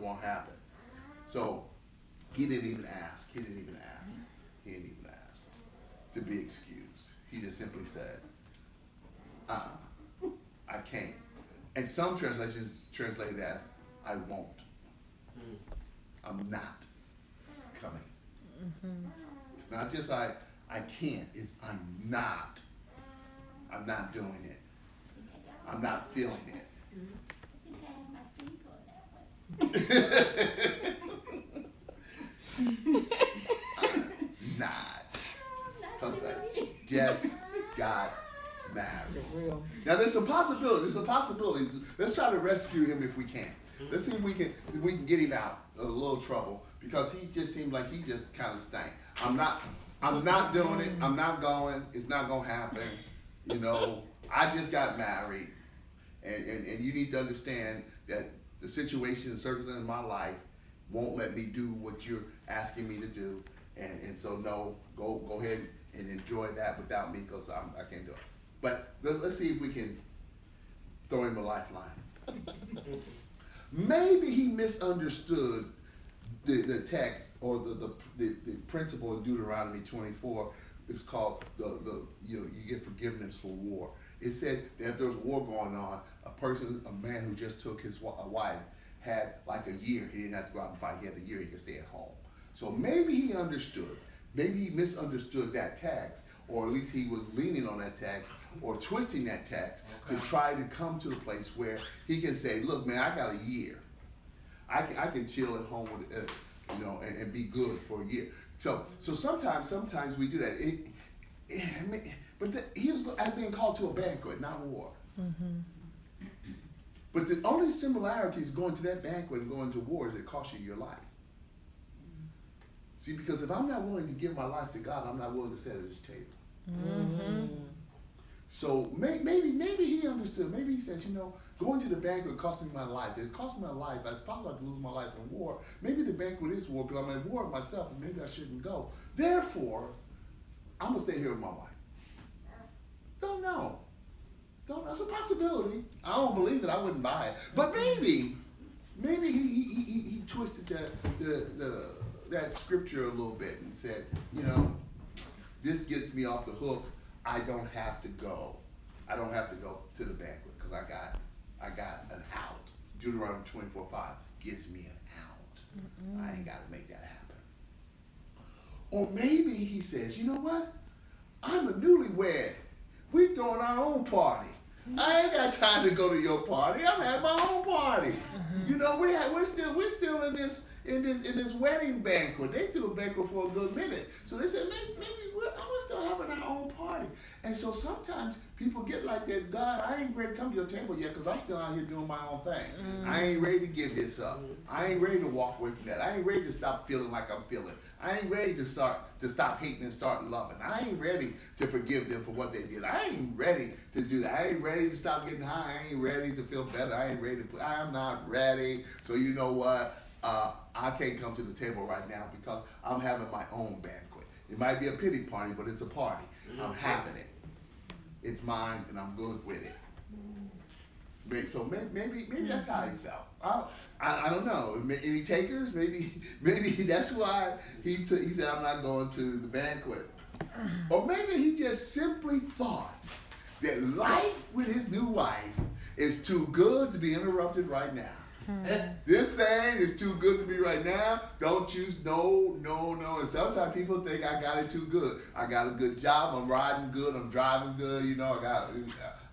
won't happen. So he didn't even ask to be excused. He just simply said, I can't. And some translations translate it as, I won't. I'm not coming. It's not just I can't, it's I'm not doing it. I'm not feeling it. I'm not. Because I just got married. Now there's some possibilities. Let's try to rescue him if we can. Let's see if we can get him out of a little trouble, because he just seemed like he just kind of stank. I'm not doing it. I'm not going. It's not gonna happen. I just got married, and you need to understand that the situation and circumstances in my life won't let me do what you're asking me to do, and so no, go ahead and enjoy that without me, because I can't do it. But let's see if we can throw him a lifeline. Maybe he misunderstood the text or the principle in Deuteronomy 24. It's called you get forgiveness for war. It said that if there's war going on, a a man who just took his a wife, had like a year. He didn't have to go out and fight. He had a year he could stay at home. So maybe he understood. Maybe he misunderstood that text, or at least he was leaning on that text or twisting that text to try to come to a place where he can say, look, man, I got a year. I can chill at home with, and be good for a year. So sometimes we do that. He was being called to a banquet, not war. Mm-hmm. But the only similarity is going to that banquet and going to war is it costs you your life. See, because if I'm not willing to give my life to God, I'm not willing to sit at his table. Mm-hmm. So maybe he understood. Maybe he says, going to the banquet cost me my life. It cost me my life. It's possible I could lose my life in war. Maybe the banquet is war because I'm at war with myself and maybe I shouldn't go. Therefore, I'm going to stay here with my wife. Don't know. It's a possibility. I don't believe it. I wouldn't buy it. But maybe he twisted that scripture a little bit and said, this gets me off the hook. I don't have to go. I don't have to go to the banquet because I got an out. Deuteronomy 24:5 gives me an out. Mm-mm. I ain't got to make that happen. Or maybe he says, you know what? I'm a newlywed. We throwing our own party. I ain't got time to go to your party. I'm having my own party. Mm-hmm. We're still in this wedding banquet. They threw a banquet for a good minute. So they said, maybe we're still having our own party. And so sometimes people get like that, God, I ain't ready to come to your table yet because I'm still out here doing my own thing. Mm. I ain't ready to give this up. I ain't ready to walk away from that. I ain't ready to stop feeling like I'm feeling. I ain't ready to stop hating and start loving. I ain't ready to forgive them for what they did. I ain't ready to do that. I ain't ready to stop getting high. I ain't ready to feel better. I'm not ready. So you know what? I can't come to the table right now because I'm having my own banquet. It might be a pity party, but it's a party. I'm having it. It's mine, and I'm good with it. So maybe that's how he felt. I don't know. Any takers? Maybe that's why he said, I'm not going to the banquet. Or maybe he just simply thought that life with his new wife is too good to be interrupted right now. This thing is too good to be right now. Don't choose. No. And sometimes people think I got it too good. I got a good job. I'm riding good. I'm driving good.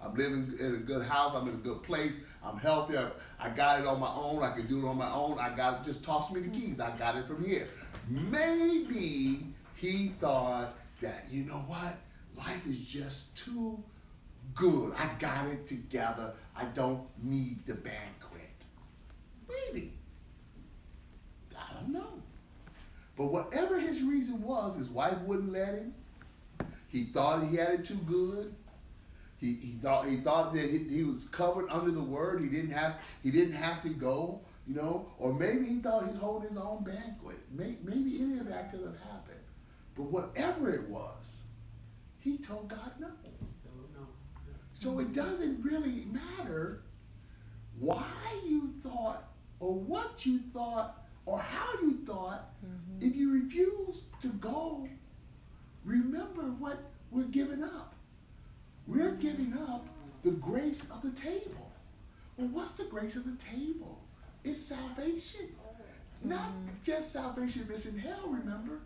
I'm living in a good house. I'm in a good place. I'm healthy. I got it on my own. I can do it on my own. Just toss me the keys. I got it from here. Maybe he thought that, you know what? Life is just too good. I got it together. I don't need the banquet. Maybe. I don't know. But whatever his reason was, his wife wouldn't let him. He thought he had it too good. He thought that he was covered under the word. He didn't have to go, Or maybe he thought he's holding his own banquet. Maybe any of that could have happened. But whatever it was, he told God no. So it doesn't really matter why you thought or what you thought or how you thought. Mm-hmm. If you refuse to go, remember what we're giving up. We're giving up the grace of the table. Well, what's the grace of the table? It's salvation. Not just salvation missing hell, remember?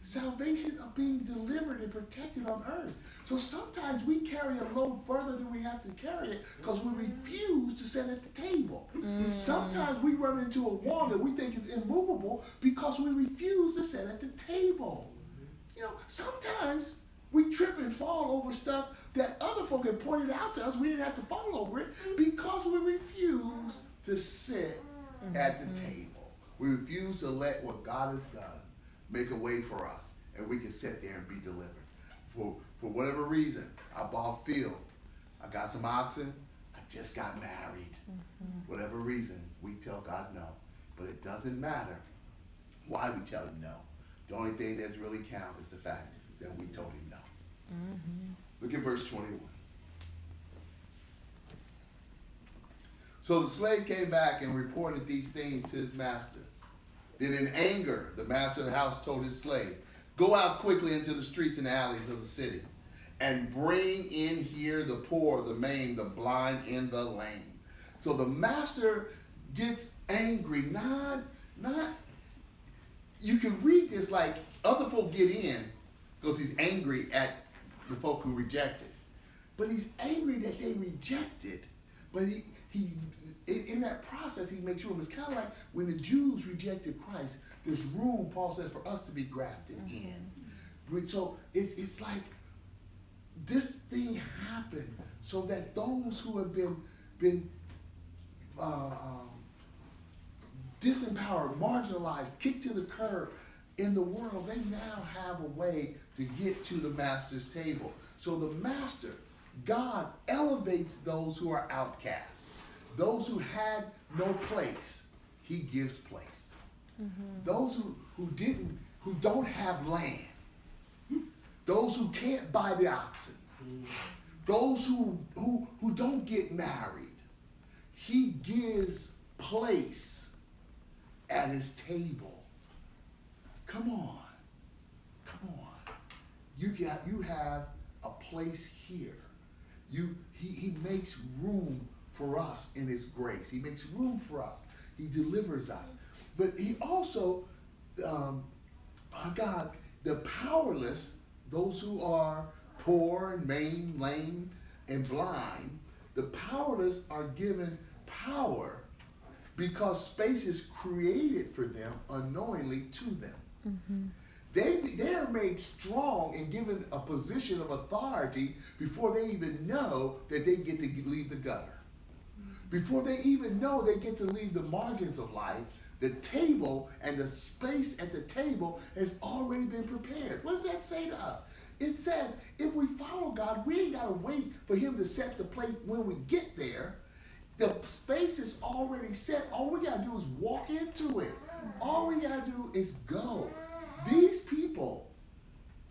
Salvation of being delivered and protected on earth. So sometimes we carry a load further than we have to carry it because we refuse to sit at the table. Sometimes we run into a wall that we think is immovable because we refuse to sit at the table. Sometimes we trip and fall over stuff that other folk had pointed out to us. We didn't have to fall over it because we refuse to sit at the table. We refuse to let what God has done make a way for us, and we can sit there and be delivered. For whatever reason, I bought a field. I got some oxen. I just got married. Whatever reason, we tell God no. But it doesn't matter why we tell him no. The only thing that's really counts is the fact that we told him no. Look at verse 21. So the slave came back and reported these things to his master. Then in anger, the master of the house told his slave, go out quickly into the streets and alleys of the city and bring in here the poor, the maimed, the blind, and the lame. So the master gets angry. Not, you can read this like other folk get in because he's angry at the folk who rejected. But he's angry that they rejected. But he in that process, he makes room. It's kind of like when the Jews rejected Christ, there's room, Paul says, for us to be grafted in. So it's like this thing happened so that those who have been disempowered, marginalized, kicked to the curb in the world, they now have a way to get to the master's table. So the master, God, elevates those who are outcasts. Those who had no place, he gives place. Those who don't have land, those who can't buy the oxen, those who don't get married, he gives place at his table. Come on. You have a place here. He makes room for us in his grace. He makes room for us. He delivers us. But he also, God, the powerless, those who are poor and maimed, lame, and blind, the powerless are given power because space is created for them unknowingly to them. They are made strong and given a position of authority before they even know that they get to leave the gutter. Before they even know they get to leave the margins of life, the table and the space at the table has already been prepared. What does that say to us? It says if we follow God, we ain't got to wait for him to set the plate when we get there. The space is already set. All we got to do is walk into it. All we got to do is go. These people,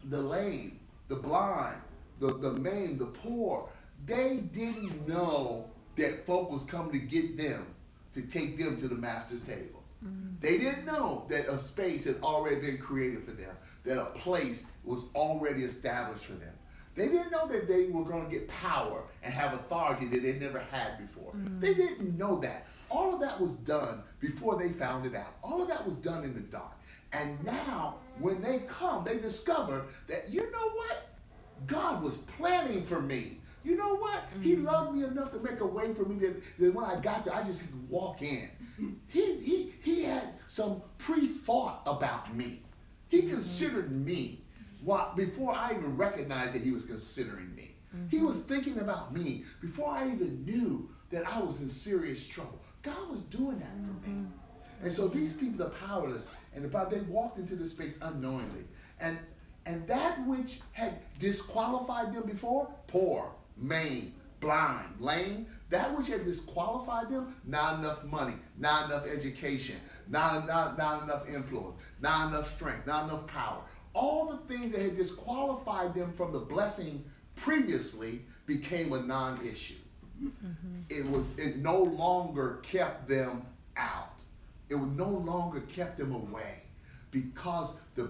the lame, the blind, the maimed, the poor, they didn't know that folk was coming to get them, to take them to the master's table. They didn't know that a space had already been created for them, that a place was already established for them. They didn't know that they were going to get power and have authority that they never had before. They didn't know that. All of that was done before they found it out. All of that was done in the dark. And now, when they come, they discover that, you know what? God was planning for me. You know what? He loved me enough to make a way for me that when I got there, I just could walk in. He had some pre-thought about me. He considered me before I even recognized that he was considering me. He was thinking about me before I even knew that I was in serious trouble. God was doing that for me. And so these people are powerless, and they walked into this space unknowingly. And that which had disqualified them before, poor, maimed, blind, lame, that which had disqualified them, not enough money, not enough education, not enough influence, not enough strength, not enough power. All the things that had disqualified them from the blessing previously became a non-issue. It no longer kept them out. It no longer kept them away, because the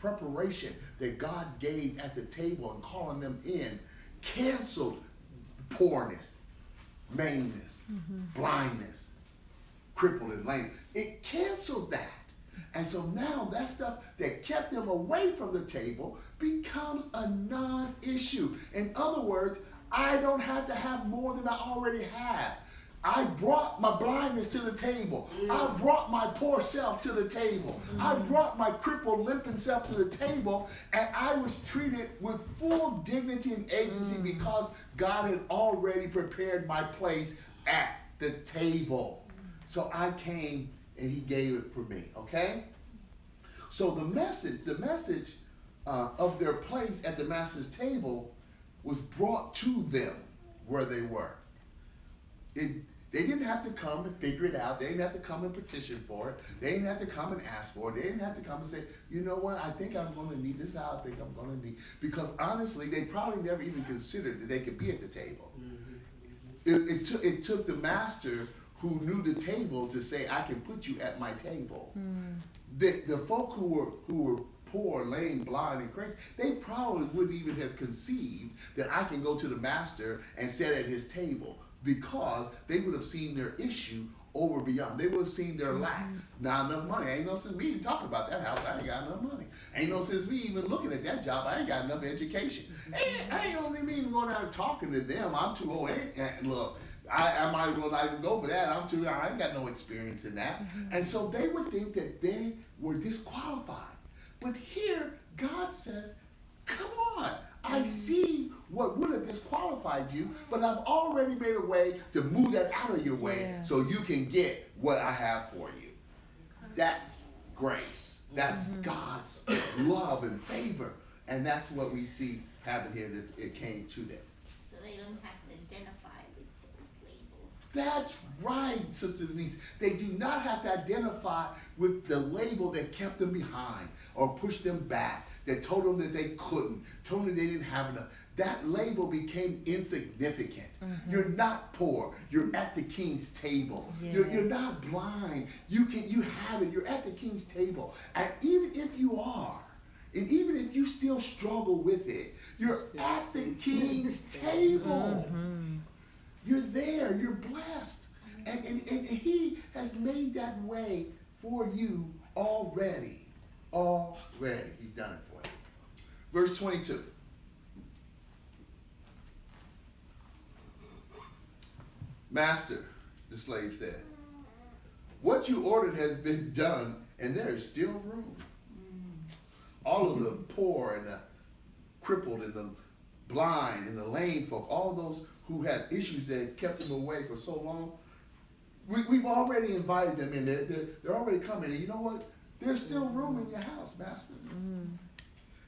preparation that God gave at the table and calling them in canceled poorness, mainness, blindness, crippled and lame. It canceled that. And so now that stuff that kept them away from the table becomes a non-issue. In other words, I don't have to have more than I already have. I brought my blindness to the table. I brought my poor self to the table. I brought my crippled, limping self to the table, and I was treated with full dignity and agency because God had already prepared my place at the table. So I came and he gave it for me, okay? So the message of their place at the master's table was brought to them where they were. They didn't have to come and figure it out. They didn't have to come and petition for it. They didn't have to come and ask for it. They didn't have to come and say, you know what, I think I'm going to need this out. I think I'm going to need, because honestly, they probably never even considered that they could be at the table. It took the master who knew the table to say, I can put you at my table. The folk who were poor, lame, blind, and crazy, they probably wouldn't even have conceived that I can go to the master and sit at his table. because they would have seen their issue over beyond. They would have seen their lack. Not enough money. Ain't no sense me even talking about that house. I ain't got enough money. Ain't no sense me even looking at that job. I ain't got enough education. I ain't only me even going out and talking to them. I'm too old. Look, I might as well not even go for that. I ain't got no experience in that. And so they would think that they were disqualified. But here, God says, come on. I see what would have disqualified you, but I've already made a way to move that out of your way so you can get what I have for you. That's grace. That's God's love and favor. And that's what we see happen here, that it came to them. So they don't have to identify with those labels. That's right, Sister Denise. They do not have to identify with the label that kept them behind or pushed them back, that told them that they couldn't, told them they didn't have enough. That label became insignificant. You're not poor. You're at the king's table. You're not blind. You have it. You're at the king's table. And even if you are, and even if you still struggle with it, you're at the king's table. You're there. You're blessed. And he has made that way for you already. Already. He's done it for you. Verse 22. Master, the slave said, what you ordered has been done, and there is still room. All of the poor and the crippled and the blind and the lame folk, all those who had issues that kept them away for so long, we've already invited them in. They're already coming. And you know what? There's still room in your house, Master.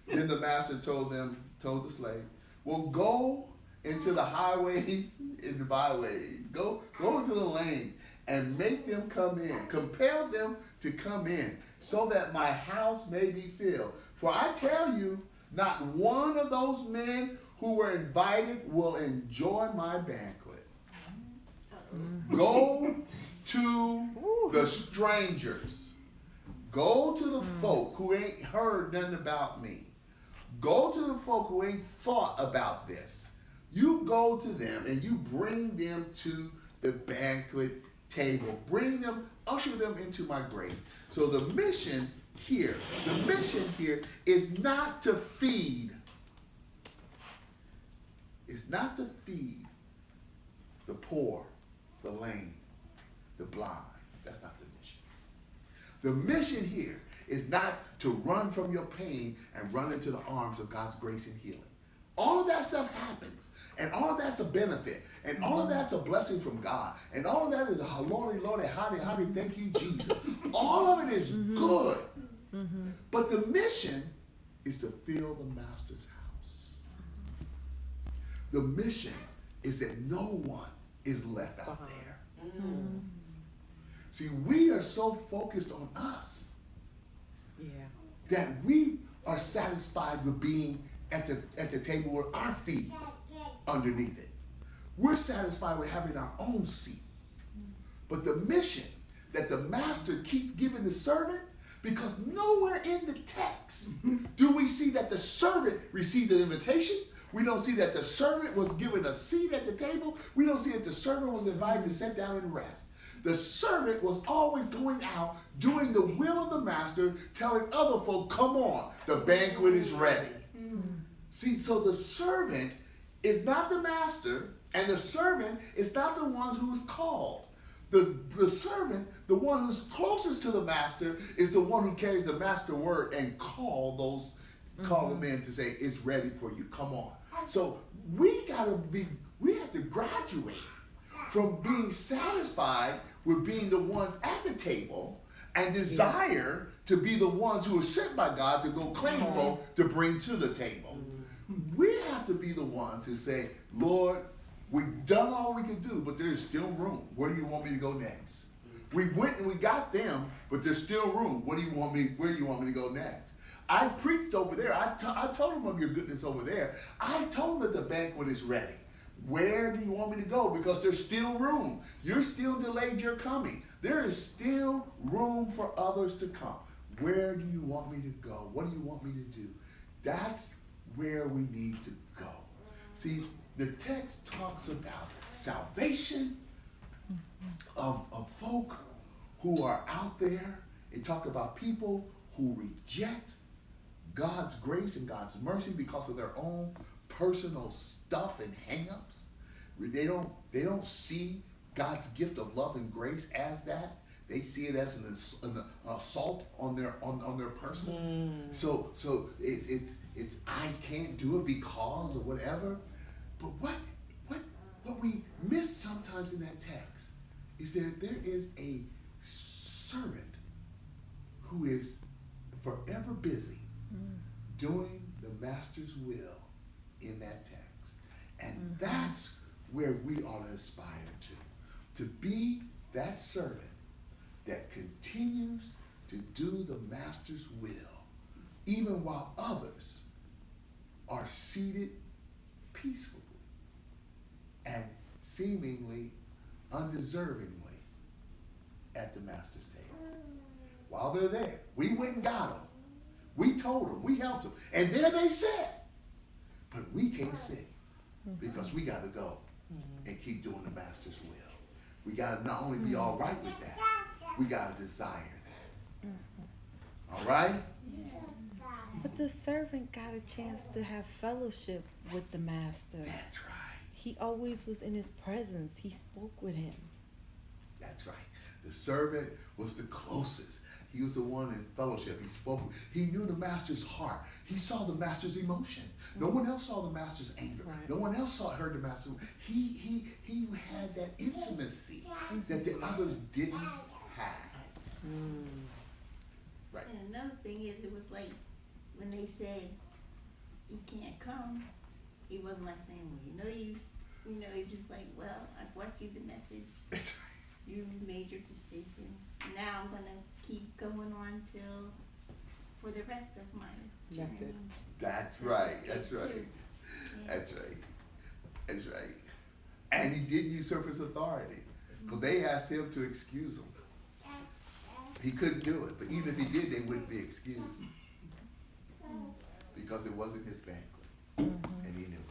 Then the master told the slave, well, go into the highways and the byways. Go into the lane and make them come in. Compel them to come in so that my house may be filled. For I tell you, not one of those men who were invited will enjoy my banquet. Go to the strangers. Go to the folk who ain't heard nothing about me. Go to the folk who ain't thought about this. You go to them and you bring them to the banquet table. Bring them, usher them into my grace. So the mission here is not to feed. It's not to feed the poor, the lame, the blind. That's not the mission. The mission here is not to run from your pain and run into the arms of God's grace and healing. All of that stuff happens, and all of that's a benefit, and all of that's a blessing from God, and all of that is a lordy, howdy, thank you, Jesus. All of it is good, but the mission is to fill the master's house. The mission is that no one is left out there. See, we are so focused on us that we are satisfied with being at the table with our feet underneath it. We're satisfied with having our own seat. But the mission that the master keeps giving the servant, because nowhere in the text do we see that the servant received an invitation. We don't see that the servant was given a seat at the table. We don't see that the servant was invited to sit down and rest. The servant was always going out, doing the will of the master, telling other folk, come on, the banquet is ready. See, so the servant is not the master, and the servant is not the one who is called. The servant, the one who's closest to the master, is the one who carries the master word and call them in to say, it's ready for you, come on. So we have to graduate from being satisfied with being the ones at the table and desire to be the ones who are sent by God to go claim folk to bring to the table. We have to be the ones who say, Lord, we've done all we can do, but there's still room. Where do you want me to go next? We went and we got them, but there's still room. Where do you want me to go next? I preached over there. I told them of your goodness over there. I told them that the banquet is ready. Where do you want me to go? Because there's still room. You're still delayed your coming. There is still room for others to come. Where do you want me to go? What do you want me to do? That's where we need to go. See, the text talks about salvation of folk who are out there. It talks about people who reject God's grace and God's mercy because of their own personal stuff and hang-ups. They don't see God's gift of love and grace as that. They see it as an assault on their person. So it's I can't do it because or whatever. But what we miss sometimes in that text is there is a servant who is forever busy doing the master's will in that text. And that's where we ought to aspire to be that servant that continues to do the master's will, even while others are seated peacefully and seemingly undeservingly at the master's table. While they're there, we went and got them. We told them, we helped them, and there they sat. But we can't sit because we got to go and keep doing the master's will. We got to not only be all right with that, we got to desire that. All right? But the servant got a chance to have fellowship with the master. That's right. He always was in his presence. He spoke with him. That's right. The servant was the closest. He was the one in fellowship. He spoke. He knew the master's heart. He saw the master's emotion. No one else saw the master's anger. Right. No one else heard the master. He had that intimacy that the others didn't have. Right. And another thing is, it was like when they said he can't come, he wasn't like saying, well, he's just like, well, I've watched you the message. That's right. You made your decision. Now I'm gonna keep going on till for the rest of my journey. That's right. That's right. Yeah. That's right. That's right. And he didn't usurp his authority because they asked him to excuse him. He couldn't do it, but even if he did, they wouldn't be excused because it wasn't his banquet, and he knew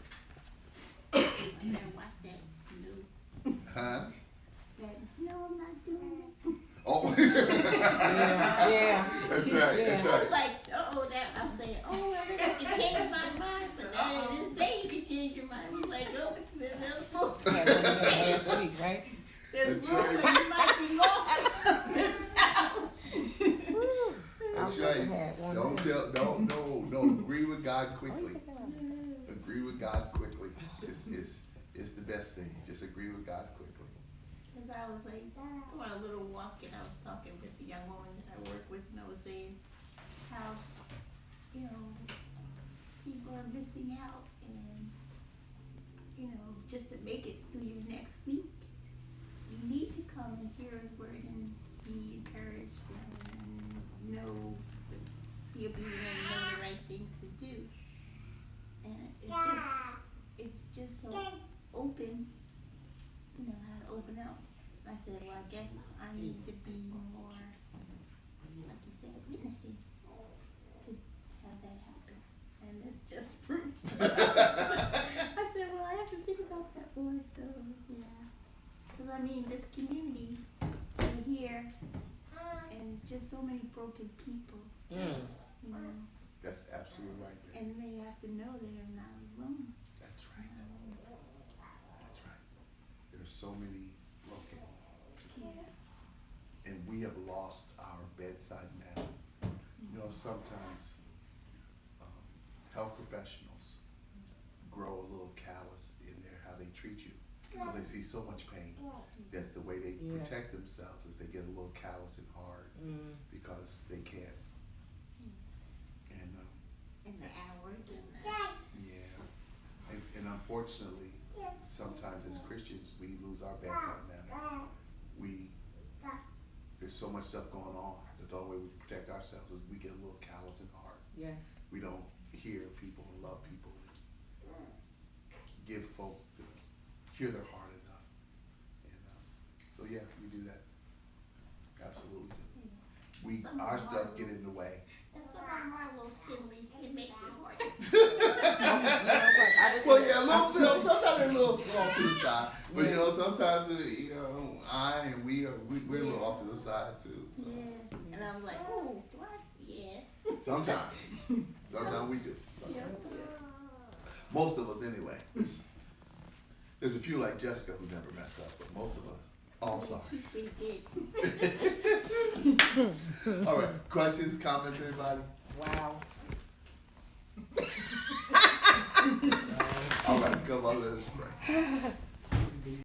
it. I never watched that. No. Huh? Said, no, I'm not doing it. Oh, Yeah. that's right. Yeah. That's I was right. like, I was saying, I can change my mind, but I didn't say you could change your mind. He's like, there's other folks. Last week, right? There's That's room right. where you might be lost in this house. That's right. Don't agree with God quickly. Agree with God quickly. It's the best thing. Just agree with God quickly. Because I was like, go on a little walk, and I was talking with the young woman that I work with, and I was saying how, people are missing out, and, just to make it through your next week, you need to come and hear His word and be encouraged and be obedient and know the right things to do. And it's just so open, how to open up. I said, well, I guess I need to be more, like you said, witnessing to have that happen. And it's just proof. I said, well, I have to think about that more, so, yeah. Because, this community here, and it's just so many broken people. Yes. That's absolutely right. And they have to know they're not alone. That's right. That's right. There's so many broken. Yeah. And we have lost our bedside manner. Sometimes health professionals grow a little callous in how they treat you because they see so much pain that the way they protect themselves is they get a little callous and hard because they can't. And the hours and And unfortunately, sometimes as Christians, we lose our bedside manner. There's so much stuff going on that the only way we can protect ourselves is we get a little callous and hard. Yes. We don't hear people and love people and give folk hear their heart enough. And we do that. Absolutely do. Our stuff get in the way. some of them are a little spindly. It makes it harder. Well, yeah, sometimes to the side. But you know, sometimes you know, we're a little off to the side too. So. Yeah. And I'm like, oh, what? Yeah. Sometimes we do. Yeah. Most of us, anyway. There's a few like Jessica who never mess up, but most of us. Oh, I'm sorry. She's pretty good. All right. Questions, comments, anybody? Wow. All right, come on, let us pray.